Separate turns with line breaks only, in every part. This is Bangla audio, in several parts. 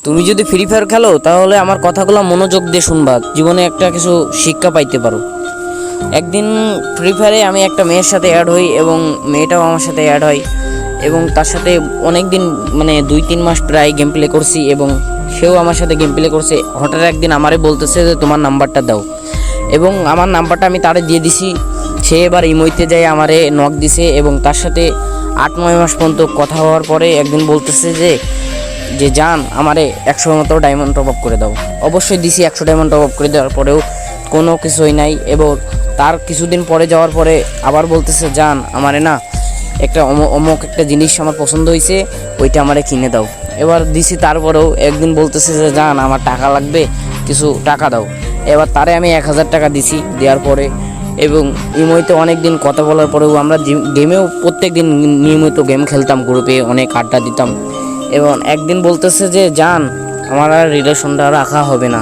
তুমি যদি ফ্রি ফায়ার খেলো তাহলে আমার কথাগুলো মনোযোগ দিয়ে শুনবা, জীবনে একটা কিছু শিক্ষা পাইতে পারো। একদিন ফ্রি ফায়ারে আমি একটা মেয়ের সাথে অ্যাড হই এবং মেয়েটাও আমার সাথে অ্যাড হয় এবং তার সাথে অনেক দিন মানে 2-3 মাস প্রায় গেম প্লে করছি এবং সেও আমার সাথে গেম প্লে করছে। হঠাৎ একদিন আমারে বলতেছে যে তোমার নাম্বারটা দাও, এবং আমার নাম্বারটা আমি তারে দিয়ে দিছি। সে এবার ইমোইতে যায় আমারে নক দিছে এবং তার সাথে 8-9 মাস পর্যন্ত কথা হওয়ার পরে একদিন বলতেছে যে যে জান আমারে 100 মতো ডায়মন্ড টপ আপ করে দাও। অবশ্যই দিছি, 100 ডায়মন্ড টপ আপ করে দেওয়ার পরেও কোনো কিছুই নাই। এবং তার কিছুদিন পরে যাওয়ার পরে আবার বলতেছে জান আমারে না একটা অমুক একটা জিনিস আমার পছন্দ হয়েছে, ওইটা আমারে কিনে দাও। এবার দিছি, তারপরেও একদিন বলতেছে যে জান আমার টাকা লাগবে, কিছু টাকা দাও। এবার তারে আমি 1000 টাকা দিছি। দেওয়ার পরে এবং ইমোতে অনেক দিন কথা বলার পরেও আমরা গেমেও প্রত্যেক দিন নিয়মিত গেম খেলতাম, গ্রুপে অনেক আড্ডা দিতাম। এবং একদিন বলতেছে যে জান আমার আর রিলেশনটা রাখা হবে না।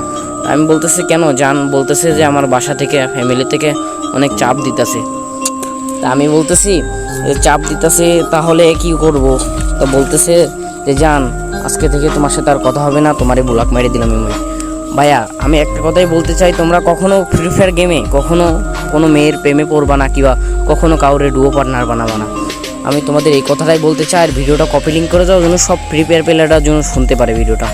আমি বলতেছি কেন? জান বলতেছে যে আমার বাসা থেকে ফ্যামিলি থেকে অনেক চাপ দিতেছে। তা আমি বলতেছি চাপ দিতেছে তাহলে কি করব? তা বলতেছে যে জান আজকে থেকে তোমার সাথে আর কথা হবে না, তোমারে ব্লক মেরে দিলাম। ভাইয়া আমি একটা কথাই বলতে চাই, তোমরা কখনো ফ্রি ফায়ার গেমে কখনো কোনো মেয়ের প্রেমে পড়বা না, কিংবা কখনো কাউরে ডুও পার্টনার বানাবা না। আমি তোমাদের এই কথাটাই বলতে চাই। আর ভিডিওটা কপি লিঙ্ক করে দাও যেন সব ফ্রি ফায়ার প্লেয়াররা যেন শুনতে পারে ভিডিওটা।